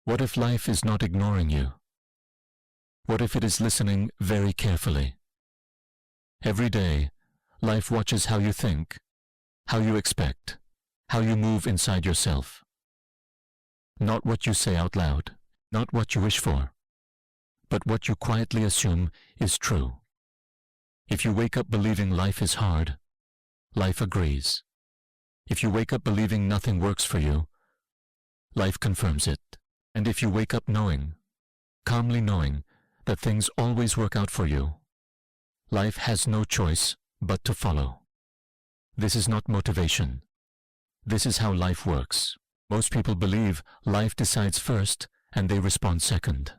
What if life is not ignoring you? What if it is listening very carefully? Every day, life watches how you think, how you expect, how you move inside yourself. Not what you say out loud, not what you wish for, but what you quietly assume is true. If you wake up believing life is hard, life agrees. If you wake up believing nothing works for you, life confirms it. And if you wake up knowing, calmly knowing, that things always work out for you, life has no choice but to follow. This is not motivation. This is how life works. Most people believe life decides first and they respond second.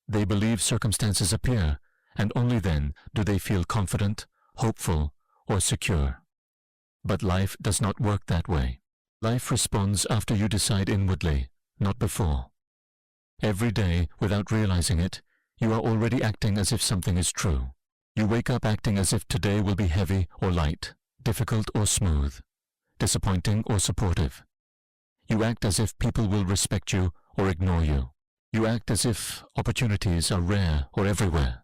They believe circumstances appear, and only then do they feel confident, hopeful, or secure. But life does not work that way. Life responds after you decide inwardly, not before. Every day, without realizing it, you are already acting as if something is true. You wake up acting as if today will be heavy or light, difficult or smooth, disappointing or supportive. You act as if people will respect you or ignore you. You act as if opportunities are rare or everywhere.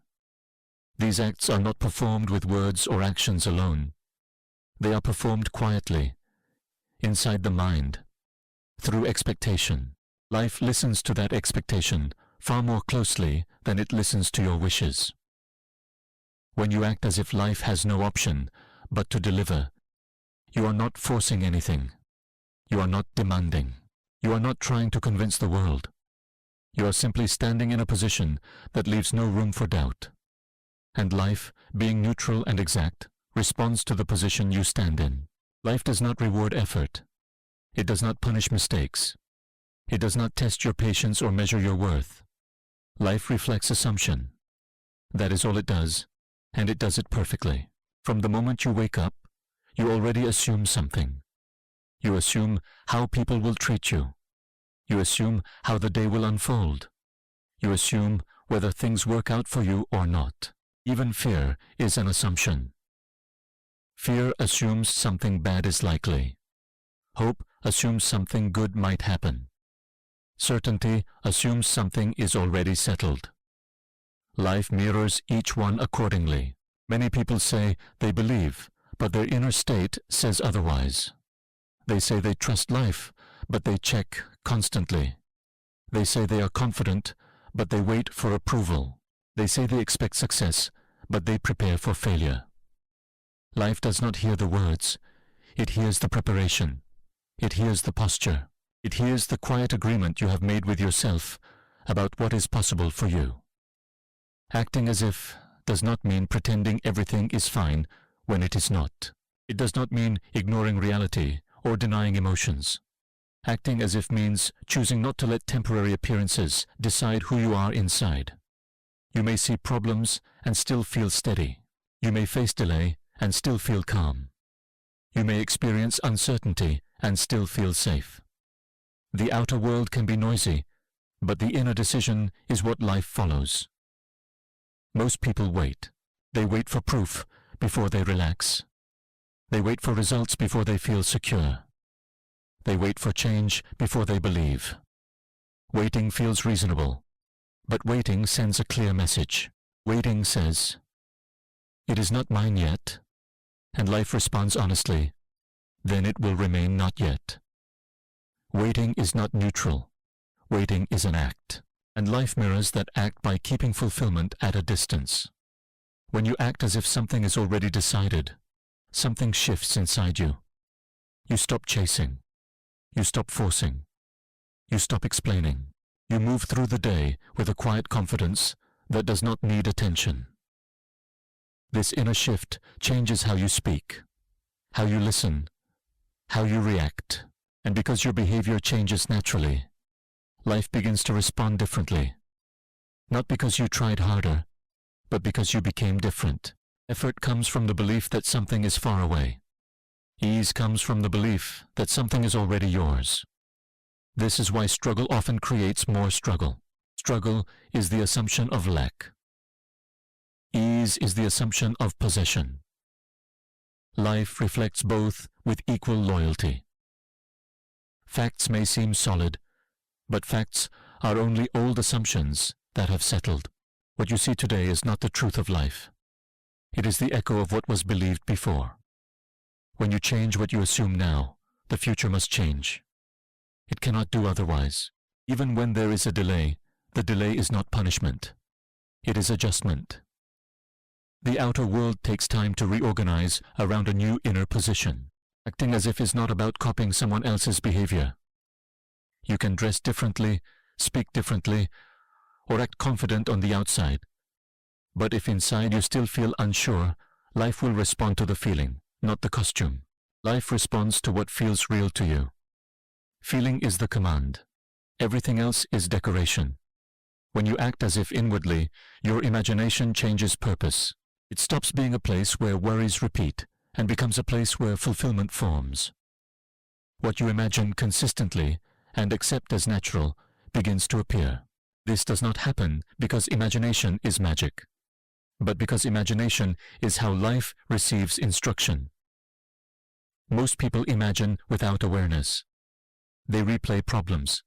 These acts are not performed with words or actions alone. They are performed quietly, inside the mind, through expectation. Life listens to that expectation far more closely than it listens to your wishes. When you act as if life has no option but to deliver, you are not forcing anything. You are not demanding. You are not trying to convince the world. You are simply standing in a position that leaves no room for doubt. And life, being neutral and exact, responds to the position you stand in. Life does not reward effort. It does not punish mistakes. It does not test your patience or measure your worth. Life reflects assumption. That is all it does, and it does it perfectly. From the moment you wake up, you already assume something. You assume how people will treat you. You assume how the day will unfold. You assume whether things work out for you or not. Even fear is an assumption. Fear assumes something bad is likely. Hope assumes something good might happen. Certainty assumes something is already settled. Life mirrors each one accordingly. Many people say they believe, but their inner state says otherwise. They say they trust life, but they check constantly. They say they are confident, but they wait for approval. They say they expect success, but they prepare for failure. Life does not hear the words. It hears the preparation. It hears the posture. It hears the quiet agreement you have made with yourself about what is possible for you. Acting as if does not mean pretending everything is fine when it is not. It does not mean ignoring reality or denying emotions. Acting as if means choosing not to let temporary appearances decide who you are inside. You may see problems and still feel steady. You may face delay and still feel calm. You may experience uncertainty and still feel safe. The outer world can be noisy, but the inner decision is what life follows. Most people wait. They wait for proof before they relax. They wait for results before they feel secure. They wait for change before they believe. Waiting feels reasonable, but waiting sends a clear message. Waiting says, "It is not mine yet," and life responds honestly, "Then it will remain not yet." Waiting is not neutral. Waiting is an act, and life mirrors that act by keeping fulfillment at a distance. When you act as if something is already decided, something shifts inside you. You stop chasing. You stop forcing. You stop explaining. You move through the day with a quiet confidence that does not need attention. This inner shift changes how you speak, how you listen, how you react. And because your behavior changes naturally, life begins to respond differently. Not because you tried harder, but because you became different. Effort comes from the belief that something is far away. Ease comes from the belief that something is already yours. This is why struggle often creates more struggle. Struggle is the assumption of lack. Ease is the assumption of possession. Life reflects both with equal loyalty. Facts may seem solid, But facts are only old assumptions that have settled. What you see today is not the truth of life. It is the echo of what was believed before. When you change what you assume now, the future must change. It cannot do otherwise. Even when there is a delay, the delay is not punishment. It is adjustment. The outer world takes time to reorganize around a new inner position. Acting as if is not about copying someone else's behavior. You can dress differently, speak differently, or act confident on the outside. But if inside you still feel unsure, life will respond to the feeling, not the costume. Life responds to what feels real to you. Feeling is the command. Everything else is decoration. When you act as if inwardly, your imagination changes purpose. It stops being a place where worries repeat and becomes a place where fulfillment forms. What you imagine consistently and accept as natural begins to appear. This does not happen because imagination is magic, but because imagination is how life receives instruction. Most people imagine without awareness. They replay problems.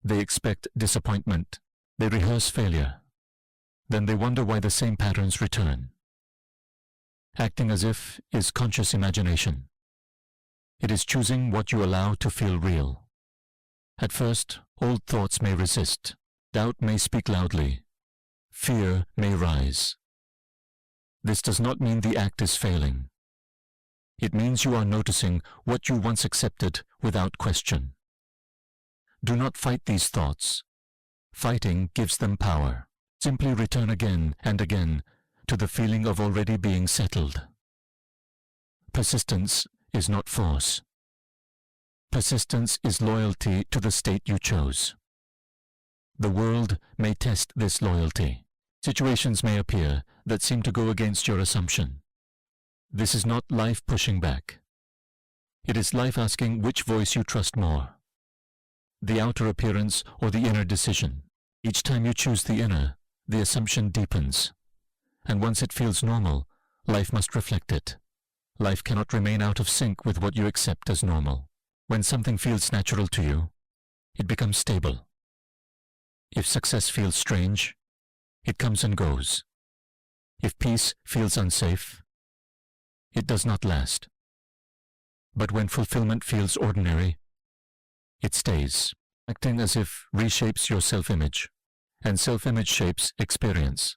They expect disappointment. They rehearse failure. Then they wonder why the same patterns return. Acting as if is conscious imagination. It is choosing what you allow to feel real. At first, old thoughts may resist. Doubt may speak loudly. Fear may rise. This does not mean the act is failing. It means you are noticing what you once accepted without question. Do not fight these thoughts. Fighting gives them power. Simply return again and again to the feeling of already being settled. Persistence is not force. Persistence is loyalty to the state you chose. The world may test this loyalty. Situations may appear that seem to go against your assumption. This is not life pushing back. It is life asking which voice you trust more, the outer appearance or the inner decision. Each time you choose the inner, the assumption deepens. And once it feels normal, life must reflect it. Life cannot remain out of sync with what you accept as normal. When something feels natural to you, it becomes stable. If success feels strange, it comes and goes. If peace feels unsafe, it does not last. But when fulfillment feels ordinary, it stays. Acting as if reshapes your self-image, and self-image shapes experience.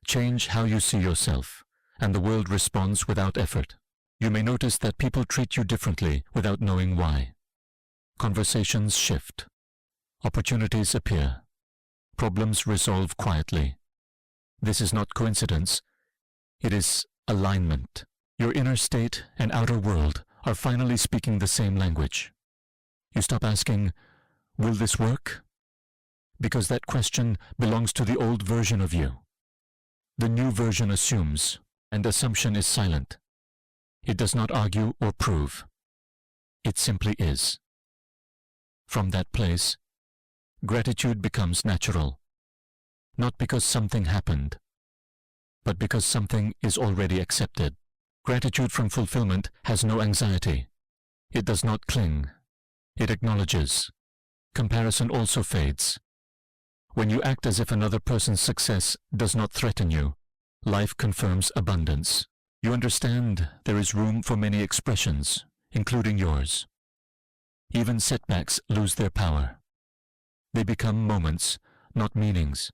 Change how you see yourself, and the world responds without effort. You may notice that people treat you differently without knowing why. Conversations shift. Opportunities appear. Problems resolve quietly. This is not coincidence. It is alignment. Your inner state and outer world are finally speaking the same language. You stop asking, "Will this work?" Because that question belongs to the old version of you. The new version assumes, and assumption is silent. It does not argue or prove. It simply is. From that place, gratitude becomes natural, not because something happened, but because something is already accepted. Gratitude from fulfillment has no anxiety. It does not cling. It acknowledges. Comparison also fades. When you act as if another person's success does not threaten you, life confirms abundance. You understand there is room for many expressions, including yours. Even setbacks lose their power. They become moments, not meanings.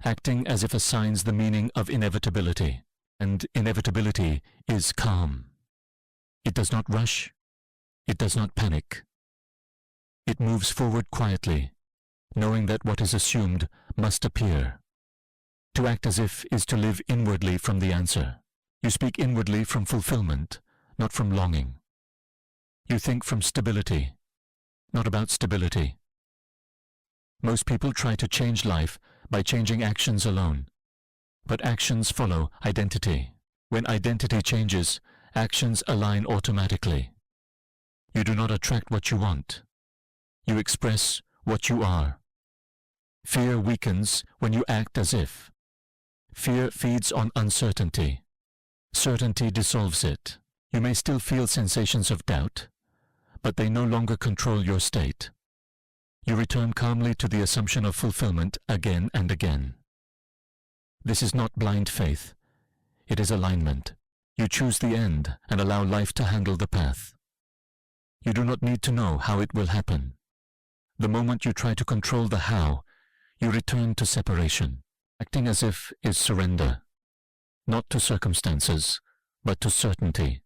Acting as if assigns the meaning of inevitability, and inevitability is calm. It does not rush. It does not panic. It moves forward quietly, knowing that what is assumed must appear. To act as if is to live inwardly from the answer. You speak inwardly from fulfillment, not from longing. You think from stability, not about stability. Most people try to change life by changing actions alone. But actions follow identity. When identity changes, actions align automatically. You do not attract what you want. You express what you are. Fear weakens when you act as if. Fear feeds on uncertainty. Certainty dissolves it. You may still feel sensations of doubt, but they no longer control your state. You return calmly to the assumption of fulfillment again and again. This is not blind faith. It is alignment. You choose the end and allow life to handle the path. You do not need to know how it will happen. The moment you try to control the how, you return to separation. Acting as if is surrender, not to circumstances, but to certainty.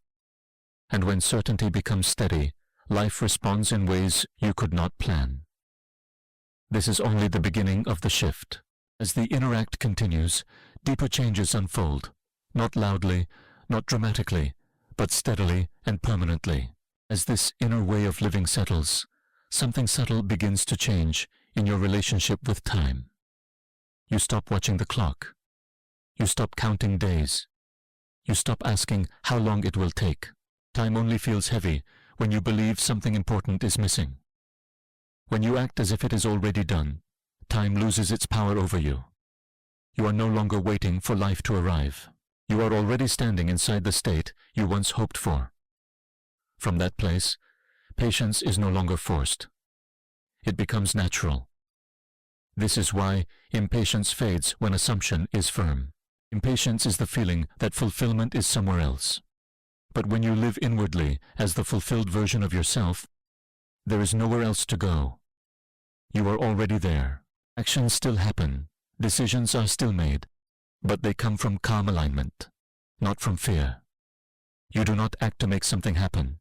And when certainty becomes steady, life responds in ways you could not plan. This is only the beginning of the shift. As the inner act continues, deeper changes unfold, not loudly, not dramatically, but steadily and permanently. As this inner way of living settles, something subtle begins to change in your relationship with time. You stop watching the clock. You stop counting days. You stop asking how long it will take. Time only feels heavy when you believe something important is missing. When you act as if it is already done, time loses its power over you. You are no longer waiting for life to arrive. You are already standing inside the state you once hoped for. From that place, patience is no longer forced. It becomes natural. This is why impatience fades when assumption is firm. Impatience is the feeling that fulfillment is somewhere else. But when you live inwardly as the fulfilled version of yourself, there is nowhere else to go. You are already there. Actions still happen. Decisions are still made. But they come from calm alignment, not from fear. You do not act to make something happen.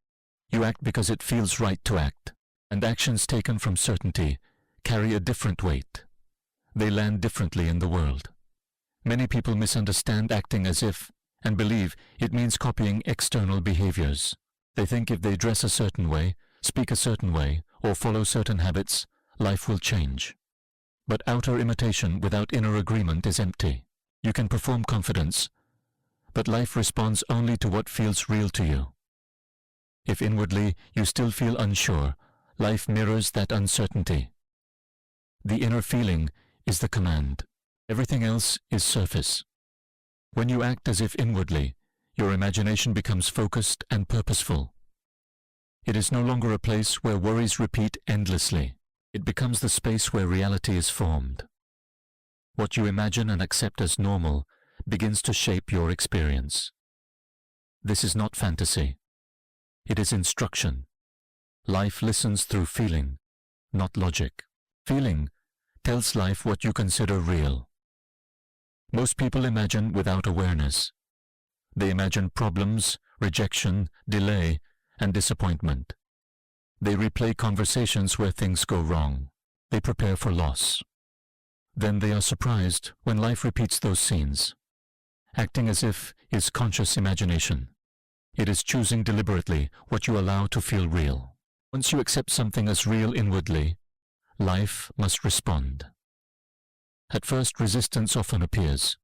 You act because it feels right to act. And actions taken from certainty carry a different weight. They land differently in the world. Many people misunderstand acting as if and believe it means copying external behaviors. They think if they dress a certain way, speak a certain way, or follow certain habits, life will change. But outer imitation without inner agreement is empty. You can perform confidence, but life responds only to what feels real to you. If inwardly you still feel unsure, life mirrors that uncertainty. The inner feeling is the command. Everything else is surface. When you act as if inwardly, your imagination becomes focused and purposeful. It is no longer a place where worries repeat endlessly. It becomes the space where reality is formed. What you imagine and accept as normal begins to shape your experience. This is not fantasy. It is instruction. Life listens through feeling, not logic. Feeling tells life what you consider real. Most people imagine without awareness. They imagine problems, rejection, delay, and disappointment. They replay conversations where things go wrong. They prepare for loss. Then they are surprised when life repeats those scenes. Acting as if is conscious imagination. It is choosing deliberately what you allow to feel real. Once you accept something as real inwardly, life must respond. At first, resistance often appears.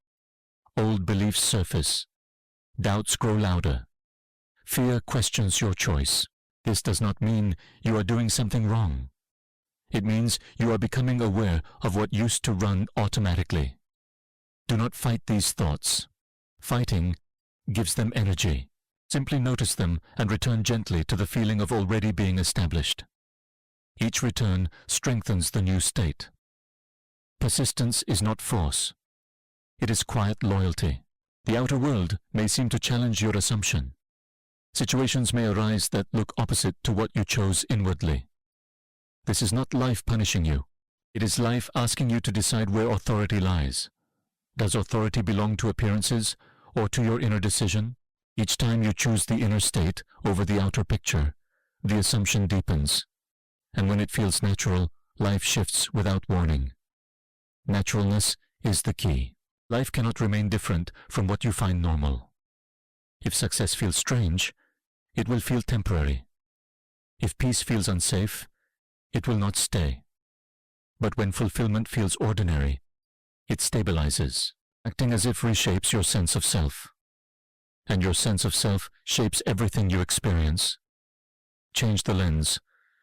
Old beliefs surface. Doubts grow louder. Fear questions your choice. This does not mean you are doing something wrong. It means you are becoming aware of what used to run automatically. Do not fight these thoughts. Fighting gives them energy. Simply notice them and return gently to the feeling of already being established. Each return strengthens the new state. Persistence is not force. It is quiet loyalty. The outer world may seem to challenge your assumption. Situations may arise that look opposite to what you chose inwardly. This is not life punishing you. It is life asking you to decide where authority lies. Does authority belong to appearances or to your inner decision? Each time you choose the inner state over the outer picture, the assumption deepens. And when it feels natural, life shifts without warning. Naturalness is the key. Life cannot remain different from what you find normal. If success feels strange, it will feel temporary. If peace feels unsafe, it will not stay. But when fulfillment feels ordinary, it stabilizes. Acting as if reshapes your sense of self. And your sense of self shapes everything you experience. Change the lens,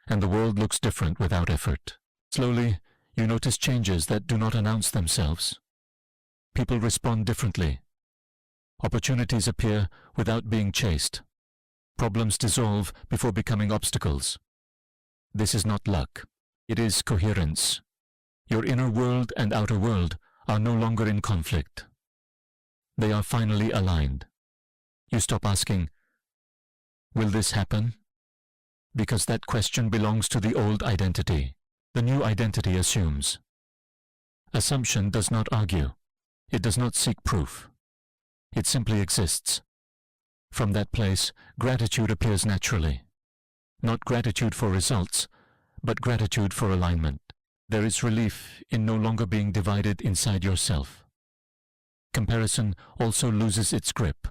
and the world looks different without effort. Slowly, you notice changes that do not announce themselves. People respond differently. Opportunities appear without being chased. Problems dissolve before becoming obstacles. This is not luck. It is coherence. Your inner world and outer world are no longer in conflict. They are finally aligned. You stop asking, will this happen? Because that question belongs to the old identity. The new identity assumes. Assumption does not argue. It does not seek proof. It simply exists. From that place, gratitude appears naturally. Not gratitude for results, but gratitude for alignment. There is relief in no longer being divided inside yourself. Comparison also loses its grip.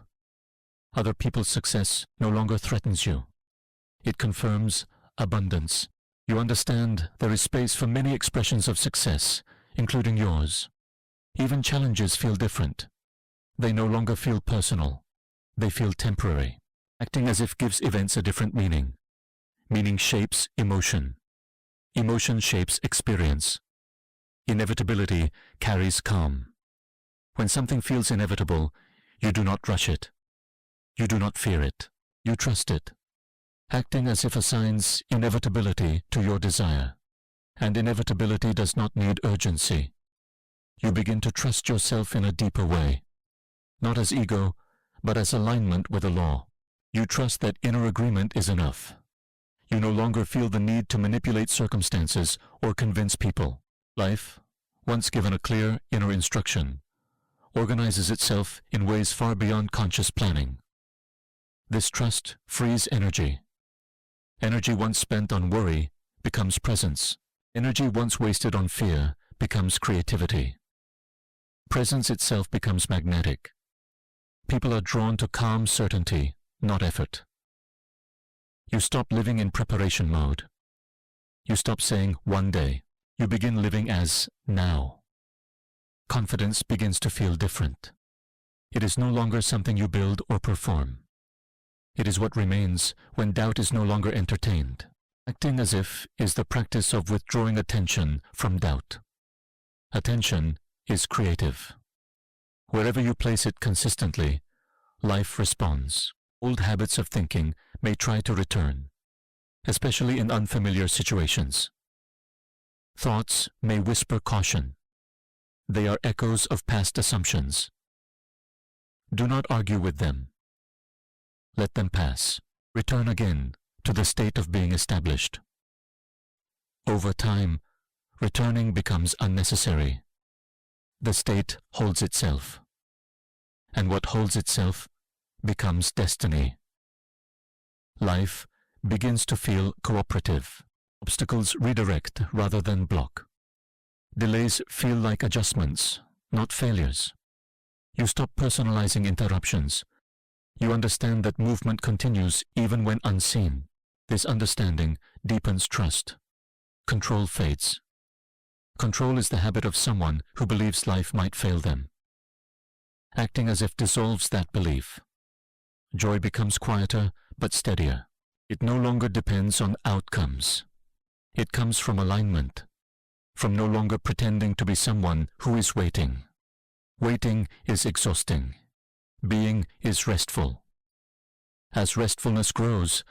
Other people's success no longer threatens you. It confirms abundance. You understand there is space for many expressions of success, including yours. Even challenges feel different. They no longer feel personal. They feel temporary. Acting as if gives events a different meaning. Meaning shapes emotion. Emotion shapes experience. Inevitability carries calm. When something feels inevitable, you do not rush it. You do not fear it. You trust it. Acting as if assigns inevitability to your desire. And inevitability does not need urgency. You begin to trust yourself in a deeper way. Not as ego, but as alignment with the law. You trust that inner agreement is enough. You no longer feel the need to manipulate circumstances or convince people. Life, once given a clear inner instruction, organizes itself in ways far beyond conscious planning. This trust frees energy. Energy once spent on worry becomes presence. Energy once wasted on fear becomes creativity. Presence itself becomes magnetic. People are drawn to calm certainty, not effort. You stop living in preparation mode. You stop saying one day. You begin living as now. Confidence begins to feel different. It is no longer something you build or perform. It is what remains when doubt is no longer entertained. Acting as if is the practice of withdrawing attention from doubt. Attention is creative. Wherever you place it consistently, life responds. Old habits of thinking may try to return, especially in unfamiliar situations. Thoughts may whisper caution. They are echoes of past assumptions. Do not argue with them. Let them pass. Return again to the state of being established. Over time, returning becomes unnecessary. The state holds itself. And what holds itself becomes destiny. Life begins to feel cooperative. Obstacles redirect rather than block. Delays feel like adjustments, not failures. You stop personalizing interruptions. You understand that movement continues even when unseen. This understanding deepens trust. Control fades. Control is the habit of someone who believes life might fail them. Acting as if dissolves that belief. Joy becomes quieter but steadier. It no longer depends on outcomes. It comes from alignment, from no longer pretending to be someone who is waiting. Waiting is exhausting. Being is restful. As restfulness grows,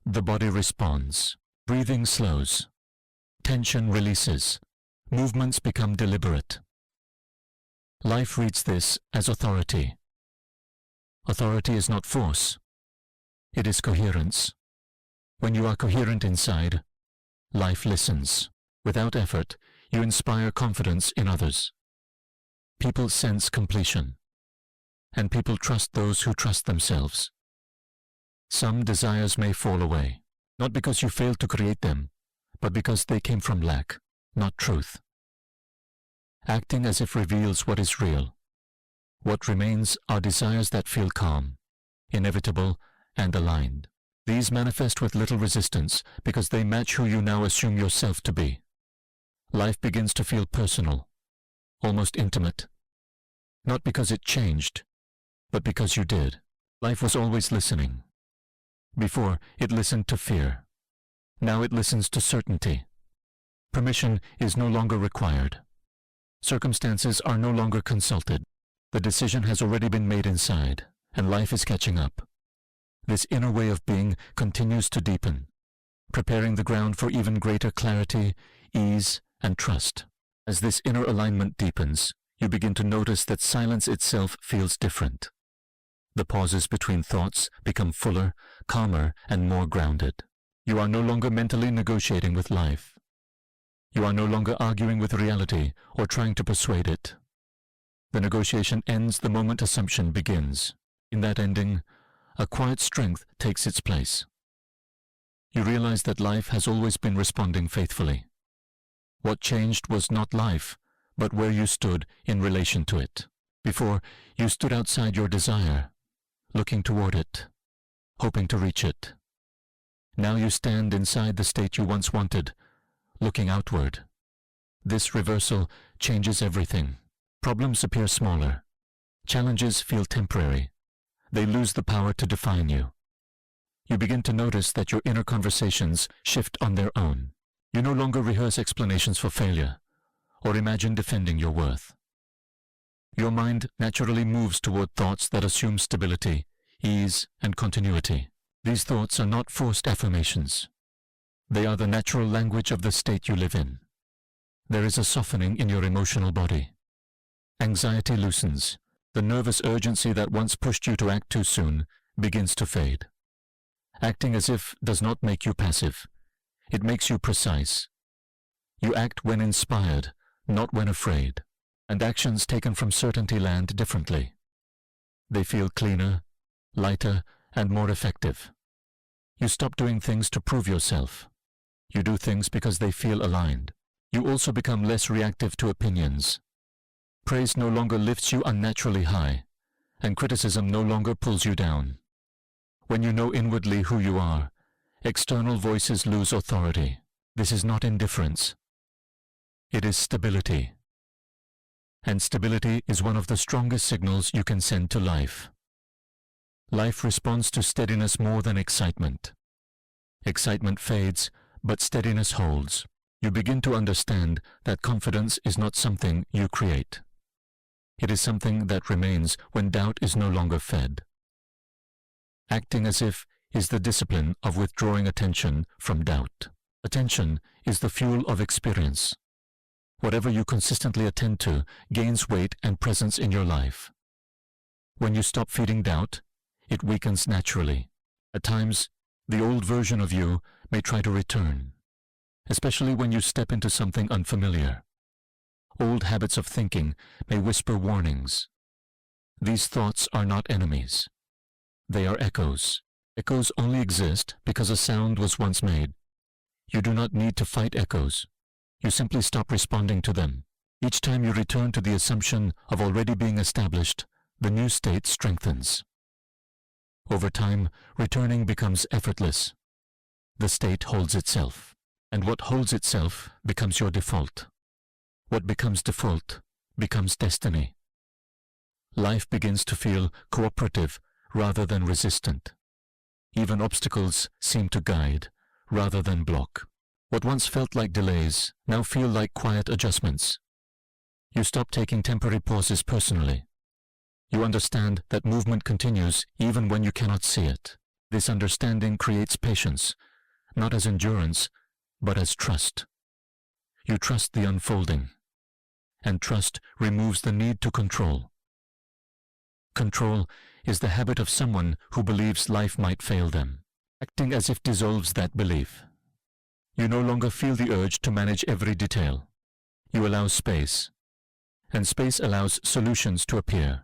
the body responds. Breathing slows. Tension releases. Movements become deliberate. Life reads this as authority. Authority is not force. It is coherence. When you are coherent inside, life listens. Without effort, you inspire confidence in others. People sense completion. And people trust those who trust themselves. Some desires may fall away, not because you failed to create them, but because they came from lack, not truth. Acting as if reveals what is real. What remains are desires that feel calm, inevitable, and aligned. These manifest with little resistance because they match who you now assume yourself to be. Life begins to feel personal, almost intimate. Not because it changed, but because you did. Life was always listening. Before, it listened to fear. Now it listens to certainty. Permission is no longer required. Circumstances are no longer consulted. The decision has already been made inside, and life is catching up. This inner way of being continues to deepen, preparing the ground for even greater clarity, ease, and trust. As this inner alignment deepens, you begin to notice that silence itself feels different. The pauses between thoughts become fuller, calmer, and more grounded. You are no longer mentally negotiating with life. You are no longer arguing with reality or trying to persuade it. The negotiation ends the moment assumption begins. In that ending, a quiet strength takes its place. You realize that life has always been responding faithfully. What changed was not life, but where you stood in relation to it. Before, you stood outside your desire, looking toward it, hoping to reach it. Now you stand inside the state you once wanted, looking outward. This reversal changes everything. Problems appear smaller. Challenges feel temporary. They lose the power to define you. You begin to notice that your inner conversations shift on their own. You no longer rehearse explanations for failure or imagine defending your worth. Your mind naturally moves toward thoughts that assume stability, ease, and continuity. These thoughts are not forced affirmations. They are the natural language of the state you live in. There is a softening in your emotional body. Anxiety loosens. The nervous urgency that once pushed you to act too soon begins to fade. Acting as if does not make you passive. It makes you precise. You act when inspired, not when afraid. And actions taken from certainty land differently. They feel cleaner, lighter, and more effective. You stop doing things to prove yourself. You do things because they feel aligned. You also become less reactive to opinions. Praise no longer lifts you unnaturally high, and criticism no longer pulls you down. When you know inwardly who you are, external voices lose authority. This is not indifference. It is stability. And stability is one of the strongest signals you can send to life. Life responds to steadiness more than excitement. Excitement fades, but steadiness holds. You begin to understand that confidence is not something you create. It is something that remains when doubt is no longer fed. Acting as if is the discipline of withdrawing attention from doubt. Attention is the fuel of experience. Whatever you consistently attend to gains weight and presence in your life. When you stop feeding doubt, it weakens naturally. At times, the old version of you may try to return, especially when you step into something unfamiliar. Old habits of thinking may whisper warnings. These thoughts are not enemies. They are echoes. Echoes only exist because a sound was once made. You do not need to fight echoes. You simply stop responding to them. Each time you return to the assumption of already being established, the new state strengthens. Over time, returning becomes effortless. The state holds itself, and what holds itself becomes your default. What becomes default becomes destiny. Life begins to feel cooperative rather than resistant. Even obstacles seem to guide rather than block. What once felt like delays now feel like quiet adjustments. You stop taking temporary pauses personally. You understand that movement continues even when you cannot see it. This understanding creates patience, not as endurance, but as trust. You trust the unfolding, and trust removes the need to control. Control is the habit of someone who believes life might fail them. Acting as if dissolves that belief. You no longer feel the urge to manage every detail. You allow space, and space allows solutions to appear.